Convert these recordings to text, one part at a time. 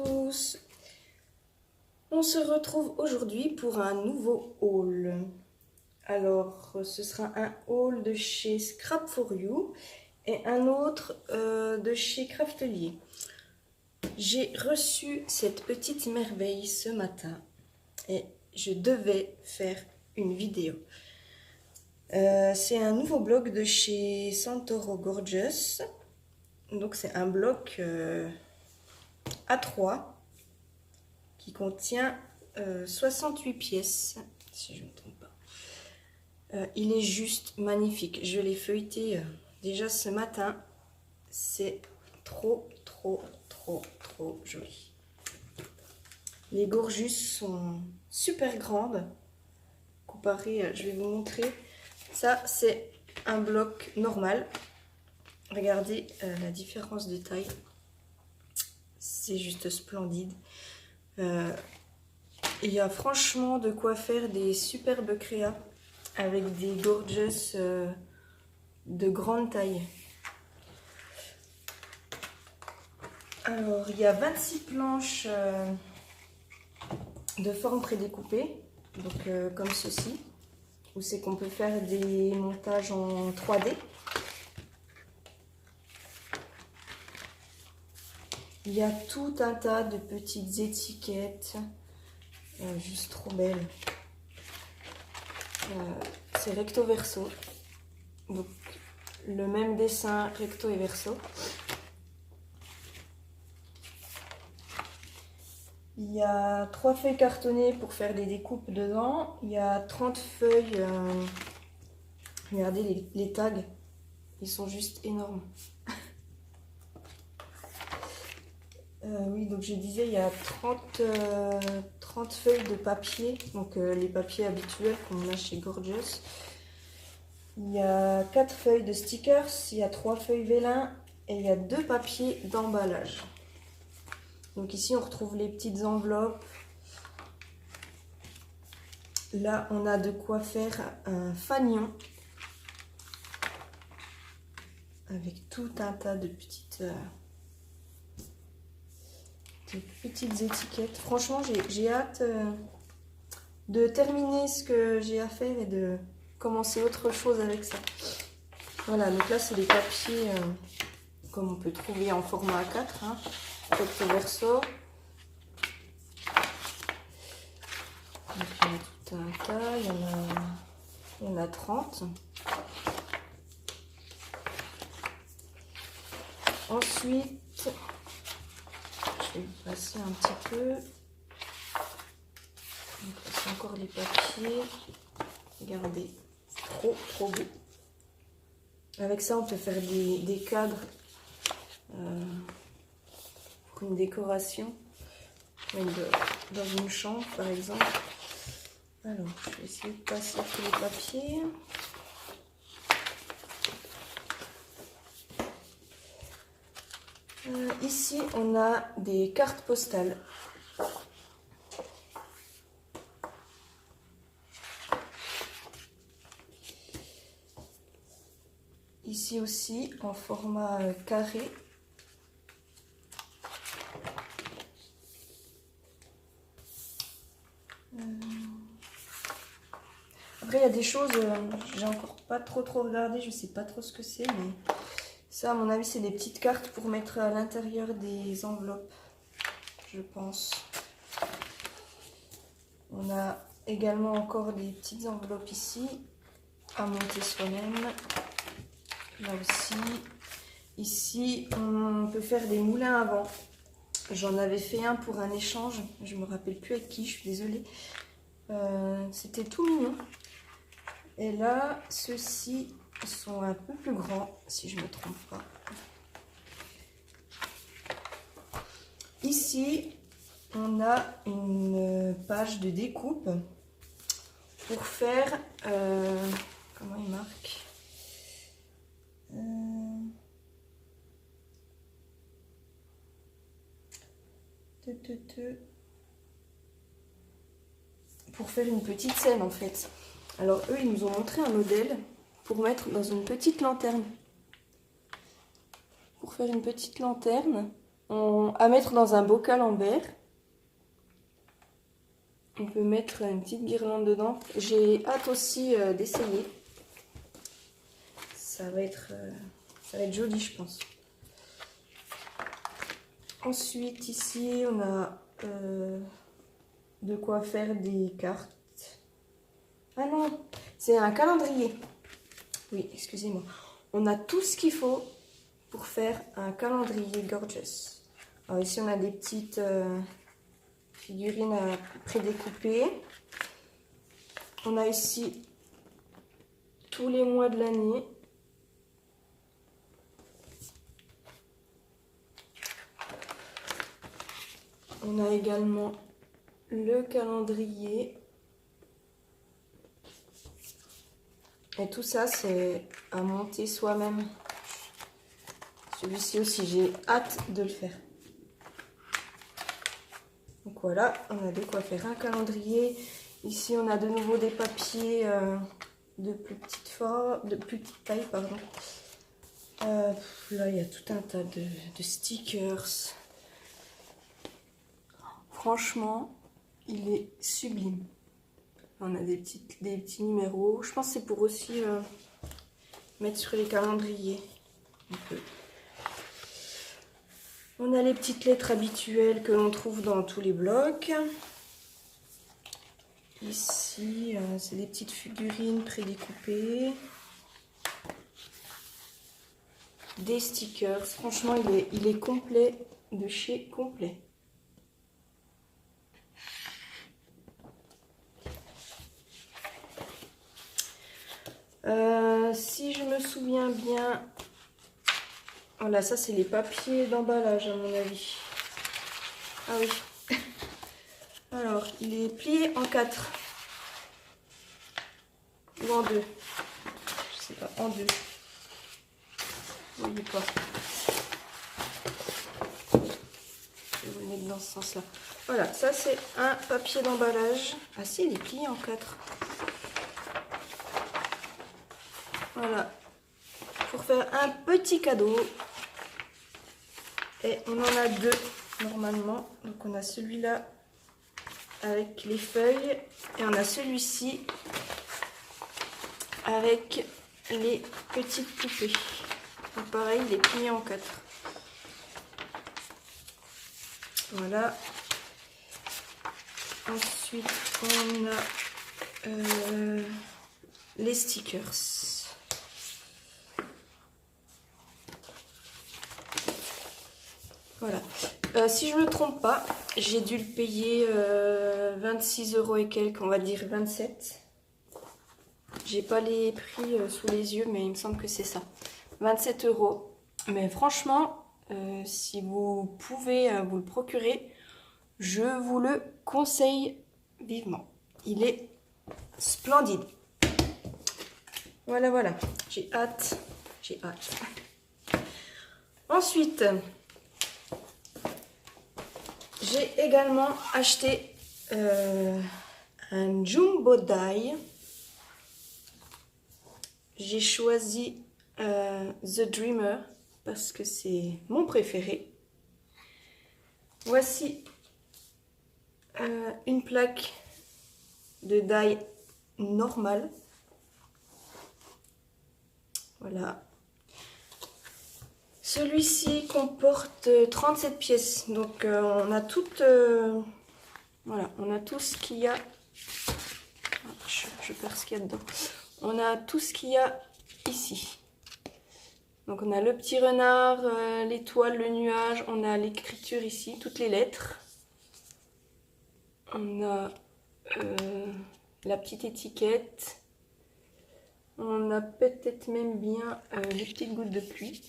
tous, on se retrouve aujourd'hui pour un nouveau haul. Alors ce sera un haul de chez Scrap for You et un autre de chez Craftelier. J'ai reçu cette petite merveille ce matin et je devais faire une vidéo. C'est un nouveau bloc de chez Santoro Gorgeous. Donc c'est un bloc A3 qui contient 68 pièces, si je ne me trompe pas. Il est juste magnifique. Je l'ai feuilleté déjà ce matin. C'est trop joli. Les gorgus sont super grandes. Comparé, je vais vous montrer. Ça, c'est un bloc normal. Regardez la différence de taille. C'est juste splendide. Il y a franchement de quoi faire des superbes créas avec des gorgeous de grande taille. Alors, il y a 26 planches de forme prédécoupée, donc comme ceci, où c'est qu'on peut faire des montages en 3D. Il y a tout un tas de petites étiquettes, juste trop belles. C'est recto verso, donc le même dessin recto et verso. Il y a 3 feuilles cartonnées pour faire des découpes dedans. Il y a 30 feuilles. Regardez les tags, ils sont juste énormes. Oui, donc je disais, il y a 30 feuilles de papier, donc les papiers habituels qu'on a chez Gorgeous. Il y a 4 feuilles de stickers, il y a 3 feuilles vélin et il y a 2 papiers d'emballage. Donc ici, on retrouve les petites enveloppes. Là, on a de quoi faire un fanion avec tout un tas de petites étiquettes. Franchement, j'ai hâte de terminer ce que j'ai à faire et de commencer autre chose avec ça. Voilà, donc là, c'est des papiers comme on peut trouver en format A4, hein, recto verso. Donc, il y en a tout un tas, il y en a 30. Ensuite, je vais passer un petit peu. Donc, c'est encore les papiers. Regardez, trop beau. Avec ça, on peut faire des cadres pour une décoration, dans une chambre par exemple. Alors, je vais essayer de passer tous les papiers. Ici, on a des cartes postales. Ici aussi, en format carré. Après, il y a des choses, j'ai encore pas trop regardé, je sais pas trop ce que c'est, mais ça, à mon avis, c'est des petites cartes pour mettre à l'intérieur des enveloppes, je pense. On a également encore des petites enveloppes ici, à monter soi-même. Là aussi. Ici, on peut faire des moulins à vent. J'en avais fait un pour un échange, je me rappelle plus avec qui, je suis désolée. C'était tout mignon. Et là, ceux-ci sont un peu plus grands, si je ne me trompe pas. Ici, on a une page de découpe pour faire... comment il marque pour faire une petite scène en fait. Alors eux, ils nous ont montré un modèle pour mettre dans une petite lanterne. Pour faire une petite lanterne, à mettre dans un bocal en verre. On peut mettre une petite guirlande dedans. J'ai hâte aussi d'essayer. Ça va être joli, je pense. Ensuite, ici, on a de quoi faire des cartes. Ah non, c'est un calendrier. Oui, excusez-moi. On a tout ce qu'il faut pour faire un calendrier gorgeous. Alors ici, on a des petites figurines prédécoupées. On a ici tous les mois de l'année. On a également le calendrier. Et tout ça, c'est à monter soi-même. Celui-ci aussi, j'ai hâte de le faire. Donc voilà, on a de quoi faire un calendrier. Ici, on a de nouveau des papiers de plus petite taille, pardon. Là, il y a tout un tas de stickers. Franchement, il est sublime. On a des petits numéros. Je pense que c'est pour aussi mettre sur les calendriers. On a les petites lettres habituelles que l'on trouve dans tous les blocs. Ici, c'est des petites figurines prédécoupées. Des stickers. Franchement, il est complet de chez complet. Si je me souviens bien, voilà, ça c'est les papiers d'emballage à mon avis. Ah oui. Alors, il est plié en 4 ou en 2. Je sais pas, en 2. Vous voyez pas. Je vais vous le mettre dans ce sens-là. Voilà, ça c'est un papier d'emballage. Ah si, il est plié en 4. Voilà, pour faire un petit cadeau. Et on en a 2 normalement. Donc on a celui-là avec les feuilles et on a celui-ci avec les petites poupées. Donc pareil, il est plié en 4. Voilà. Ensuite, on a les stickers. Voilà. Si je ne me trompe pas, j'ai dû le payer 26 € et quelques, on va dire 27. J'ai pas les prix sous les yeux, mais il me semble que c'est ça. 27 €. Mais franchement, si vous pouvez vous le procurer, je vous le conseille vivement. Il est splendide. Voilà, voilà. J'ai hâte. J'ai hâte. Ensuite, j'ai également acheté un jumbo die. J'ai choisi The Dreamer parce que c'est mon préféré. Voici une plaque de die normale. Voilà. Celui-ci comporte 37 pièces. Donc on a toutes... voilà, on a tout ce qu'il y a. Je perds ce qu'il y a dedans. On a tout ce qu'il y a ici. Donc on a le petit renard, l'étoile, le nuage. On a l'écriture ici, toutes les lettres. On a la petite étiquette. On a peut-être même bien les petites gouttes de pluie.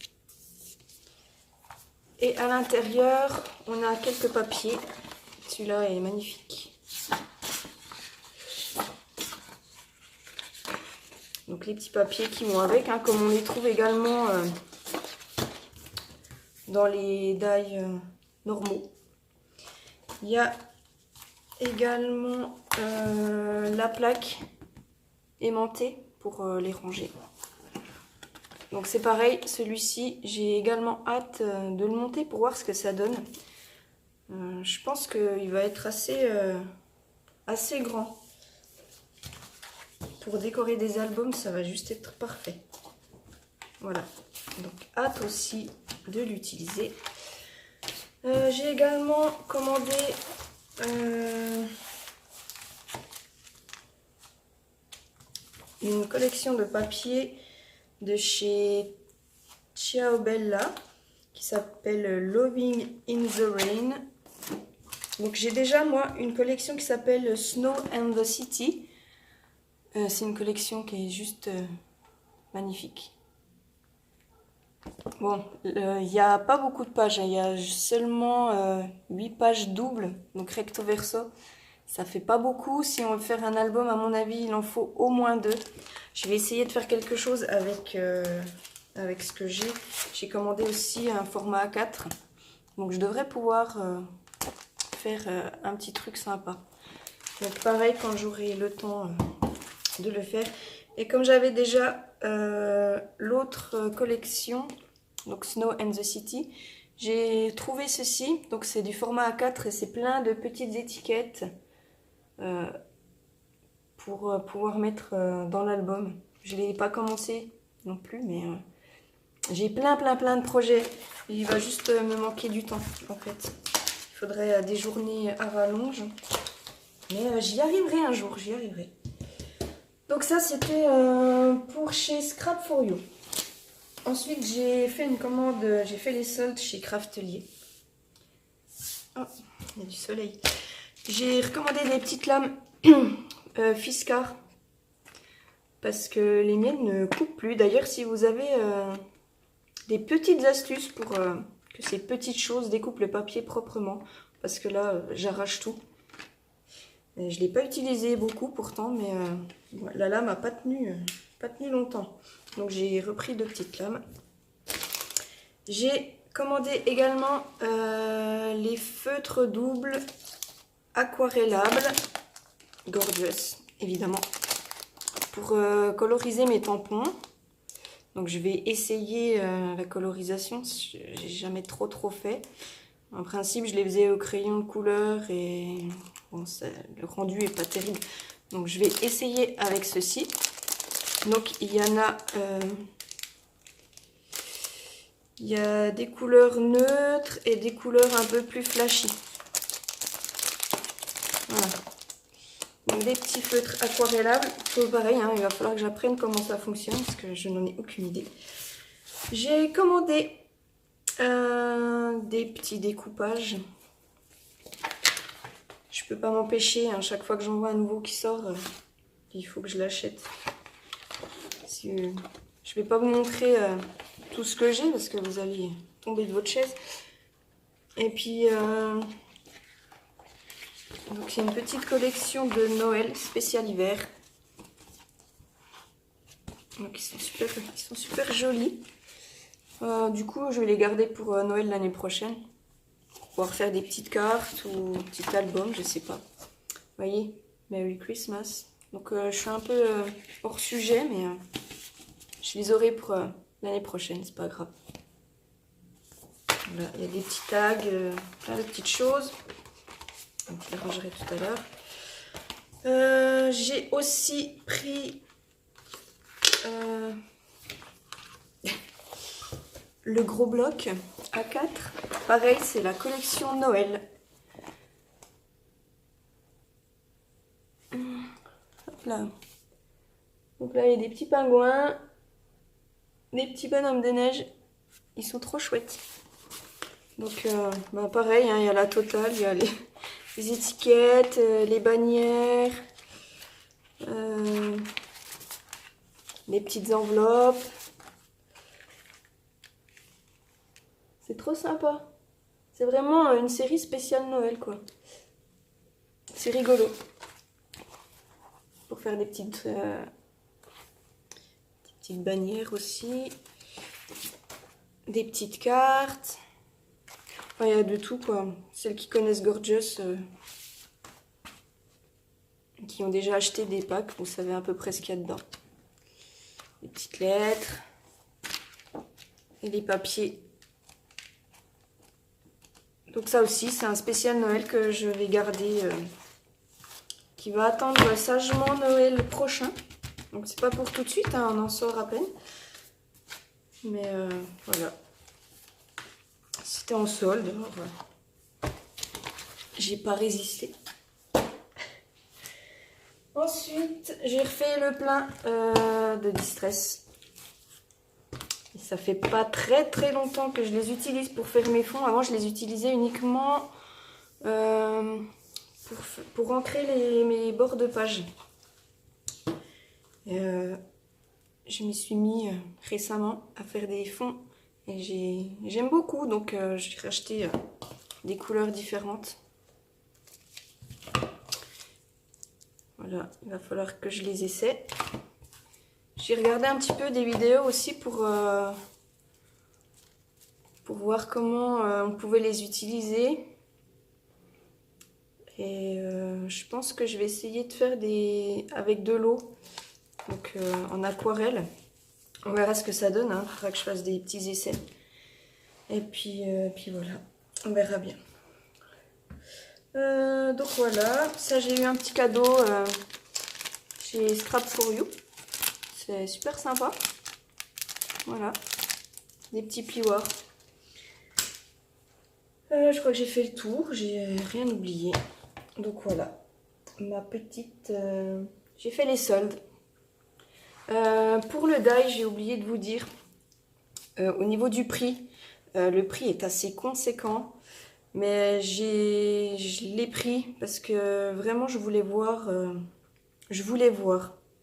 Et à l'intérieur, on a quelques papiers. Celui-là est magnifique. Donc les petits papiers qui vont avec, hein, comme on les trouve également dans les die normaux. Il y a également la plaque aimantée pour les ranger. Donc c'est pareil, celui-ci, j'ai également hâte de le monter pour voir ce que ça donne. Je pense qu'il va être assez grand. Pour décorer des albums, ça va juste être parfait. Voilà, donc hâte aussi de l'utiliser. J'ai également commandé une collection de papier de chez Ciao Bella qui s'appelle Loving in the Rain. Donc j'ai déjà moi une collection qui s'appelle Snow and the City. C'est une collection qui est juste magnifique. Bon, il n'y a pas beaucoup de pages, il y a seulement 8 pages doubles, donc recto verso. Ça fait pas beaucoup. Si on veut faire un album, à mon avis, il en faut au moins 2. Je vais essayer de faire quelque chose avec ce que j'ai. J'ai commandé aussi un format A4. Donc je devrais pouvoir faire un petit truc sympa. Donc pareil, quand j'aurai le temps de le faire. Et comme j'avais déjà l'autre collection, donc Snow and the City, j'ai trouvé ceci. Donc c'est du format A4 et c'est plein de petites étiquettes pour pouvoir mettre dans l'album. Je ne l'ai pas commencé non plus, mais j'ai plein de projets. Il va juste me manquer du temps en fait. Il faudrait des journées à rallonge. Mais j'y arriverai un jour, j'y arriverai. Donc ça c'était pour chez Scrap for You. Ensuite j'ai fait une commande, j'ai fait les soldes chez Craftelier. Oh, il y a du soleil. J'ai recommandé des petites lames Fiskars parce que les miennes ne coupent plus. D'ailleurs si vous avez des petites astuces pour que ces petites choses découpent le papier proprement, parce que là j'arrache tout. Et je ne l'ai pas utilisé beaucoup pourtant, mais la lame n'a pas tenu longtemps. Donc j'ai repris 2 petites lames. J'ai commandé également les feutres doubles aquarellables, Gorgeous évidemment, pour coloriser mes tampons. Donc je vais essayer la colorisation, j'ai jamais trop fait. En principe, je les faisais au crayon de couleur et bon, le rendu est pas terrible. Donc, je vais essayer avec ceci. Donc, il y en a, il y a des couleurs neutres et des couleurs un peu plus flashy. Voilà. Donc, des petits feutres aquarellables. Tout pareil, hein, il va falloir que j'apprenne comment ça fonctionne parce que je n'en ai aucune idée. J'ai commandé des petits découpages. Je peux pas m'empêcher, hein, chaque fois que j'en vois un nouveau qui sort, il faut que je l'achète. Je vais pas vous montrer tout ce que j'ai parce que vous allez tomber de votre chaise. Et puis, donc c'est une petite collection de Noël spécial hiver. Donc ils sont super jolis. Du coup, je vais les garder pour Noël l'année prochaine. Pour pouvoir faire des petites cartes ou un petit album, je sais pas. Vous voyez, Merry Christmas. Donc je suis un peu hors sujet, mais je les aurai pour l'année prochaine, c'est pas grave. Voilà, il y a des petits tags, plein de petites choses. Donc je les rangerai tout à l'heure. J'ai aussi pris le gros bloc A4. Pareil, c'est la collection Noël. Hop là. Donc là, il y a des petits pingouins, des petits bonhommes de neige. Ils sont trop chouettes. Donc, bah pareil, hein, il y a la totale, il y a les étiquettes, les bannières, les petites enveloppes. C'est trop sympa. C'est vraiment une série spéciale Noël, quoi. C'est rigolo. Pour faire des petites bannières aussi. Des petites cartes. Enfin, il y a de tout, quoi. Celles qui connaissent Gorgeous, qui ont déjà acheté des packs, vous savez à peu près ce qu'il y a dedans. Des petites lettres. et les papiers. Donc ça aussi, c'est un spécial Noël que je vais garder, qui va attendre sagement Noël prochain. Donc c'est pas pour tout de suite, hein, on en sort à peine. Mais voilà. C'était en solde, alors j'ai pas résisté. Ensuite, j'ai refait le plein de Distress. Et ça fait pas très longtemps que je les utilise pour faire mes fonds. Avant, je les utilisais uniquement pour ancrer mes bords de page. Je m'y suis mis récemment à faire des fonds et j'aime beaucoup, donc j'ai racheté des couleurs différentes. Voilà, il va falloir que je les essaie. J'ai regardé un petit peu des vidéos aussi pour voir comment on pouvait les utiliser. Et je pense que je vais essayer de faire avec de l'eau, donc en aquarelle. On verra ce que ça donne, hein. Il faudra que je fasse des petits essais. Et puis voilà, on verra bien. Donc voilà, ça j'ai eu un petit cadeau chez Scrap for You. C'est super sympa. Voilà, des petits plioirs. Je crois que j'ai fait le tour, j'ai rien oublié. Donc voilà, ma petite... j'ai fait les soldes. Pour le die, j'ai oublié de vous dire, au niveau du prix, le prix est assez conséquent. Mais je l'ai pris parce que vraiment je voulais voir.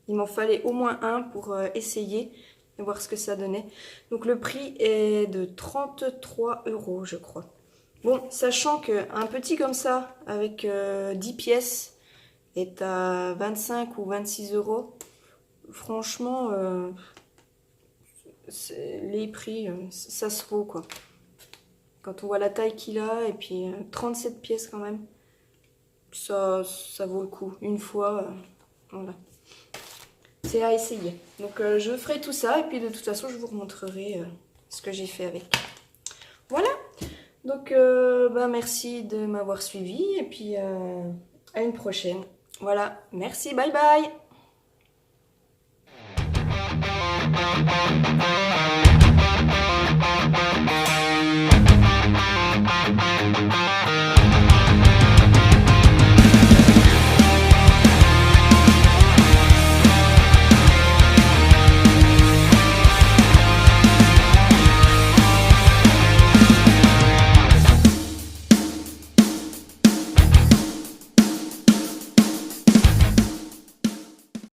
Il m'en fallait au moins un pour essayer et voir ce que ça donnait. Donc le prix est de 33 € je crois. Bon, sachant qu'un petit comme ça, avec 10 pièces, est à 25 ou 26 €. Franchement, les prix, ça se vaut quoi. Quand on voit la taille qu'il a, et puis 37 pièces quand même, ça vaut le coup. Une fois, voilà. C'est à essayer. Donc je ferai tout ça, et puis de toute façon, je vous remontrerai ce que j'ai fait avec. Voilà. Donc, merci de m'avoir suivi, et puis à une prochaine. Voilà. Merci, bye bye.